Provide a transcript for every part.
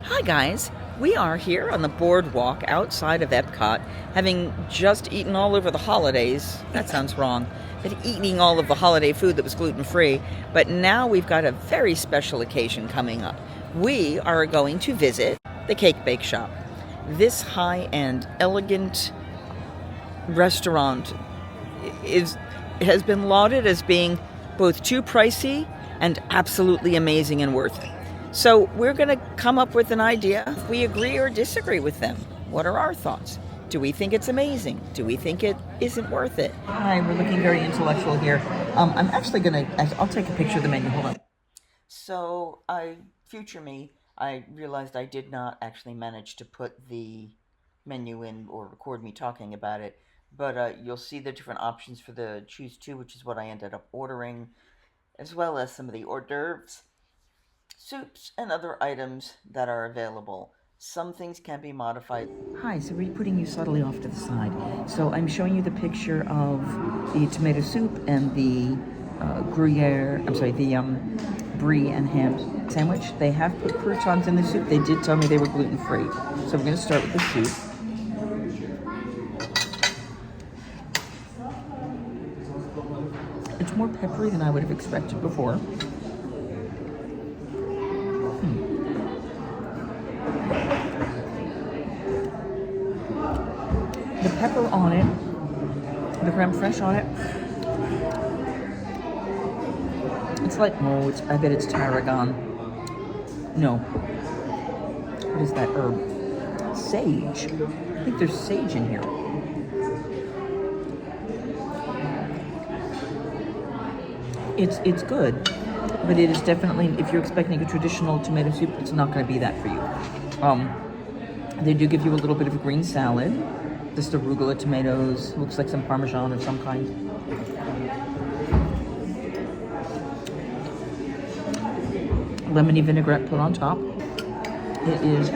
Hi guys, we are here on the boardwalk outside of Epcot, having just eaten all over the holidays. That sounds wrong, but eating all of the holiday food that was gluten-free. But now we've got a very special occasion coming up. We are going to visit the Cake Bake Shop. This high-end, elegant restaurant has been lauded as being both too pricey and absolutely amazing and worth it. So we're going to come up with an idea if we agree or disagree with them. What are our thoughts? Do we think it's amazing? Do we think it isn't worth it? Hi, we're looking very intellectual here. I'm actually going to, I'll take a picture of the menu. Hold on. So, future me, I realized I did not actually manage to put the menu in or record me talking about it. But you'll see the different options for the choose to, which is what I ended up ordering, as well as some of the hors d'oeuvres, soups, and other items that are available. Some things can be modified. Hi, so we're putting you subtly off to the side. So I'm showing you the picture of the tomato soup and the brie and ham sandwich. They have put croutons in the soup. They did tell me they were gluten-free. So we're going to start with the soup. It's more peppery than I would have expected before. The pepper on it, the creme fraiche on it, it's like, I bet it's tarragon. No. What is that herb? Sage. I think there's sage in here. It's good, but it is definitely, if you're expecting a traditional tomato soup, it's not going to be that for you. They do give you a little bit of a green salad. Just arugula tomatoes, looks like some Parmesan of some kind. Lemony vinaigrette put on top. It is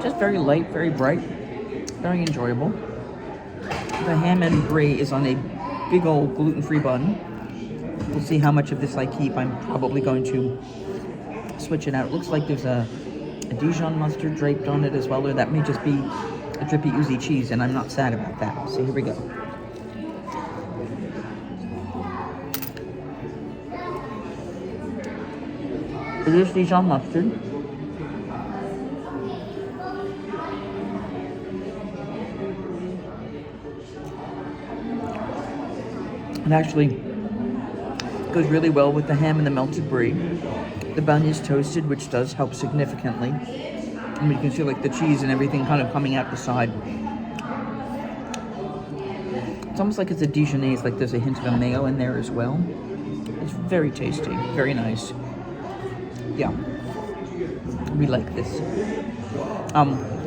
just very light, very bright, very enjoyable. The ham and brie is on a big old gluten-free bun. We'll see how much of this I keep. I'm probably going to switch it out. It looks like there's a Dijon mustard draped on it as well, or that may just be a drippy oozy cheese, and I'm not sad about that. So here we go. It is Dijon mustard. It actually goes really well with the ham and the melted brie. The bun is toasted, which does help significantly. I mean, you can see like the cheese and everything kind of coming out the side. It's almost like it's a Dijonaise, like there's a hint of a mayo in there as well. It's very tasty, very nice. Yeah, we like this.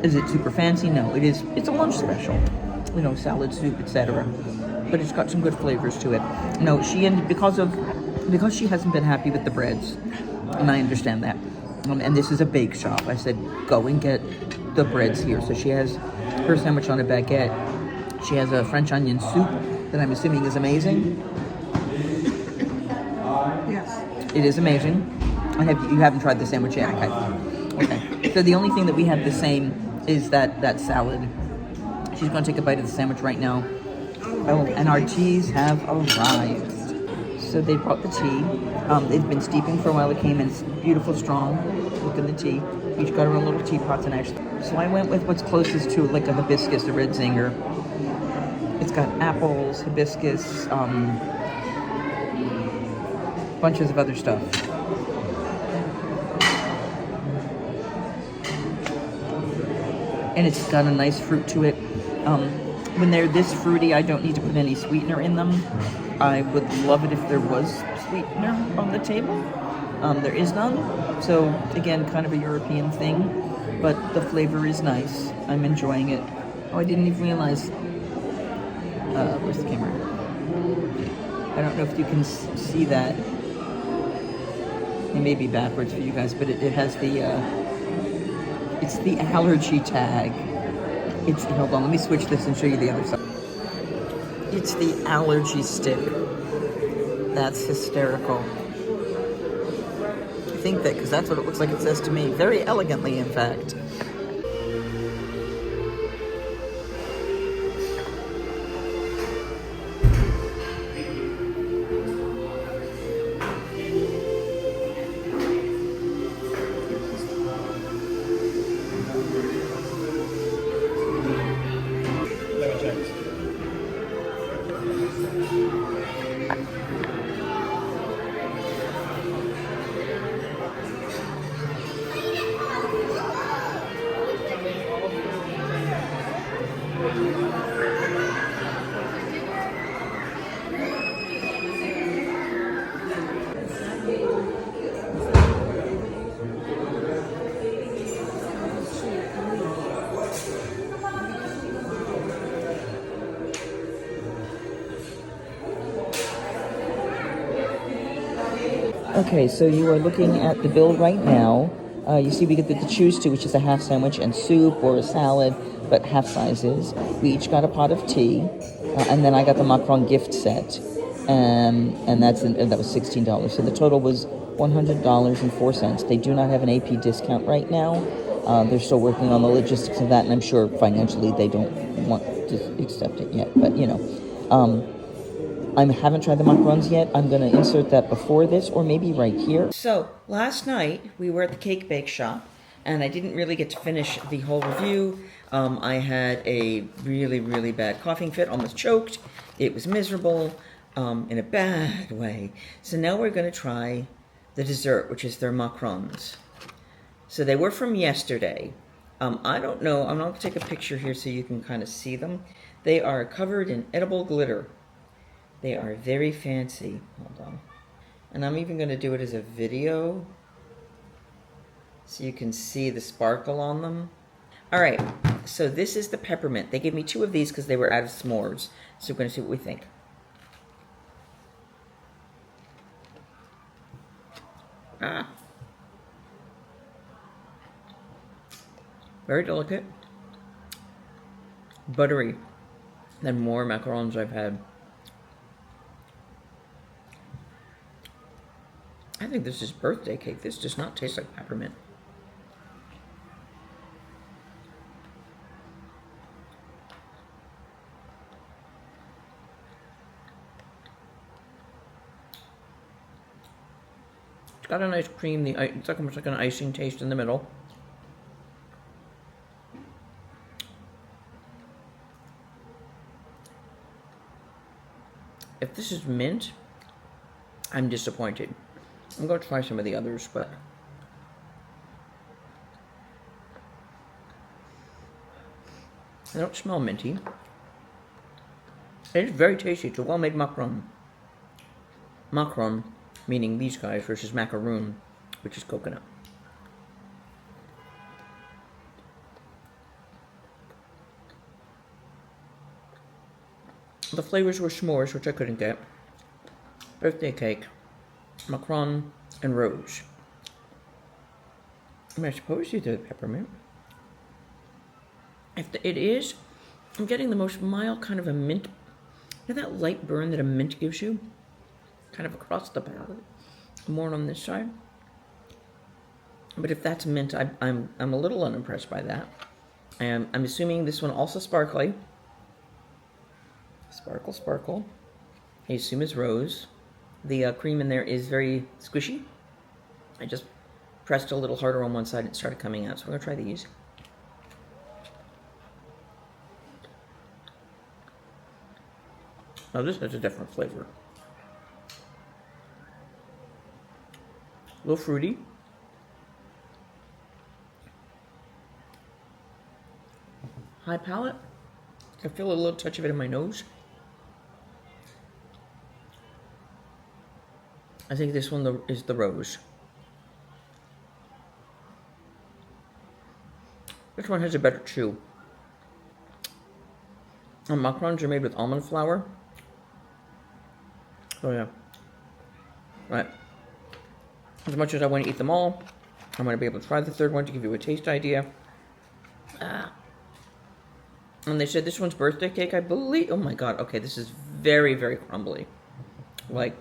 Is it super fancy? No, it is. It's a lunch special. You know, salad, soup, etc. But it's got some good flavors to it. No, she ended because she hasn't been happy with the breads, and I understand that. And this is a bake shop. I said, go and get the breads here. So she has her sandwich on a baguette. She has a French onion soup that I'm assuming is amazing. Yes, it is amazing. You haven't tried the sandwich yet? Okay. So the only thing that we have the same is that salad. She's going to take a bite of the sandwich right now. Oh, and our teas have arrived. So they brought the tea. They've been steeping for a while. It came in beautiful, strong. Look at the tea. Each got her own little teapots and actually. So I went with what's closest to like a hibiscus, a red zinger. It's got apples, hibiscus, bunches of other stuff. And it's got a nice fruit to it. When they're this fruity, I don't need to put any sweetener in them. I would love it if there was sweetener on the table. There is none. So again, kind of a European thing, but the flavor is nice. I'm enjoying it. Oh, I didn't even realize. Where's the camera? I don't know if you can see that. It may be backwards for you guys, but it has the, it's the allergy tag. Hold on, let me switch this and show you the other side. It's the allergy stick. That's hysterical. think that, because that's what it looks like it says to me. Very elegantly, in fact. Okay, so you are looking at the bill right now. You see we get the choose to, which is a half sandwich and soup or a salad, but half sizes. We each got a pot of tea, and then I got the macaron gift set, and that was $16. So the total was $100.04. They do not have an AP discount right now. They're still working on the logistics of that, and I'm sure financially they don't want to accept it yet. But I haven't tried the macarons yet. I'm going to insert that before this, or maybe right here. So, last night, we were at the cake bake shop, and I didn't really get to finish the whole review. I had a really, really bad coughing fit, almost choked. It was miserable, in a bad way. So now we're going to try the dessert, which is their macarons. So they were from yesterday. I don't know, I'm not going to take a picture here so you can kind of see them. They are covered in edible glitter. They are very fancy. Hold on. And I'm even going to do it as a video so you can see the sparkle on them. All right, so this is the peppermint. They gave me 2 of these because they were out of s'mores. So we're going to see what we think. Very delicate. Buttery than more macarons I've had. I think this is birthday cake. This does not taste like peppermint. It's got a nice cream. It's almost like an icing taste in the middle. If this is mint, I'm disappointed. I'm going to try some of the others, but they don't smell minty. It is very tasty. It's a well-made macaron. Macaron, meaning these guys, versus macaroon, which is coconut. The flavors were s'mores, which I couldn't get. Birthday cake, macaron, and rose. I mean, I suppose you did peppermint. It is, I'm getting the most mild kind of a mint. You know that light burn that a mint gives you? Kind of across the palate. More on this side. But if that's mint, I'm a little unimpressed by that. And I'm assuming this one also sparkly. Sparkle, sparkle. I assume it's rose. The cream in there is very squishy. I just pressed a little harder on one side and it started coming out. So we're going to try these. Now this has a different flavor. A little fruity. High palate. I feel a little touch of it in my nose. I think this one is the rose. This one has a better chew. And macarons are made with almond flour. Oh yeah. Right. As much as I want to eat them all, I'm going to be able to try the third one to give you a taste idea. And they said this one's birthday cake, I believe. Oh my god, okay, this is very, very crumbly. Like,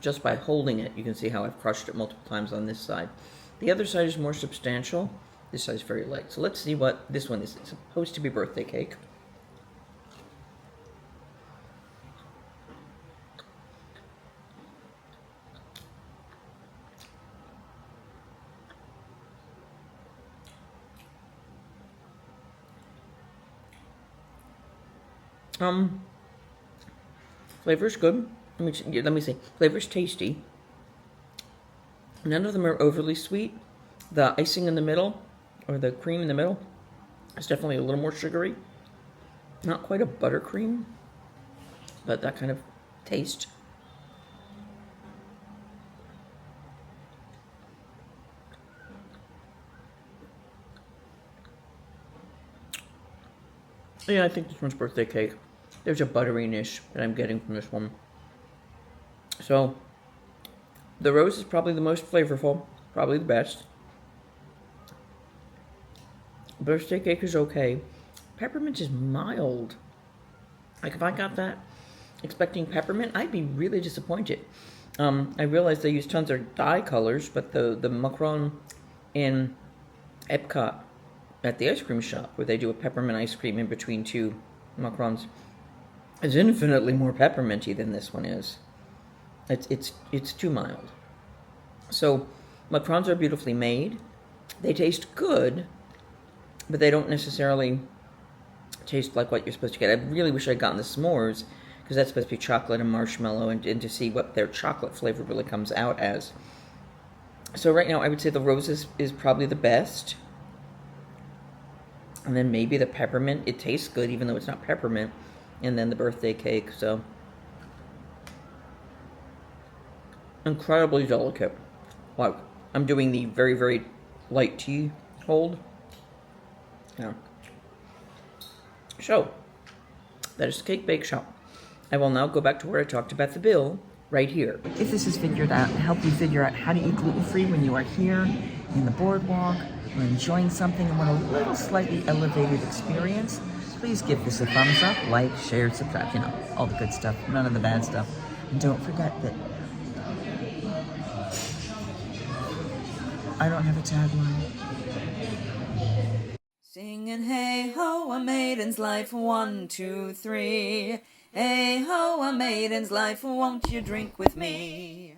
Just by holding it, you can see how I've crushed it multiple times on this side. The other side is more substantial. This side is very light. So let's see what this one is. It's supposed to be birthday cake. Flavor's good. Let me see. Flavor's tasty. None of them are overly sweet. The icing in the middle, or the cream in the middle, is definitely a little more sugary. Not quite a buttercream, but that kind of taste. Yeah, I think this one's birthday cake. There's a butteriness that I'm getting from this one. So, the rose is probably the most flavorful, probably the best. Birthday cake is okay. Peppermint is mild. Like, if I got that expecting peppermint, I'd be really disappointed. I realize they use tons of dye colors, but the macaron in Epcot at the ice cream shop, where they do a peppermint ice cream in between two macarons, is infinitely more pepperminty than this one is. It's too mild. So macarons are beautifully made. They taste good, but they don't necessarily taste like what you're supposed to get. I really wish I'd gotten the s'mores, because that's supposed to be chocolate and marshmallow, and to see what their chocolate flavor really comes out as. So right now I would say the rose is probably the best. And then maybe the peppermint. It tastes good even though it's not peppermint. And then the birthday cake. So incredibly delicate. Like, I'm doing the very, very light tea hold. Yeah. So, that is the Cake Bake Shop. I will now go back to where I talked about the bill, right here. If this is figured out, help you figure out how to eat gluten-free when you are here in the boardwalk, or enjoying something and want a little slightly elevated experience, please give this a thumbs up, like, share, subscribe, you know, all the good stuff, none of the bad stuff. And don't forget that I don't have a tagline. Singing hey ho, a maiden's life, 1, 2, 3. Hey ho, a maiden's life, won't you drink with me?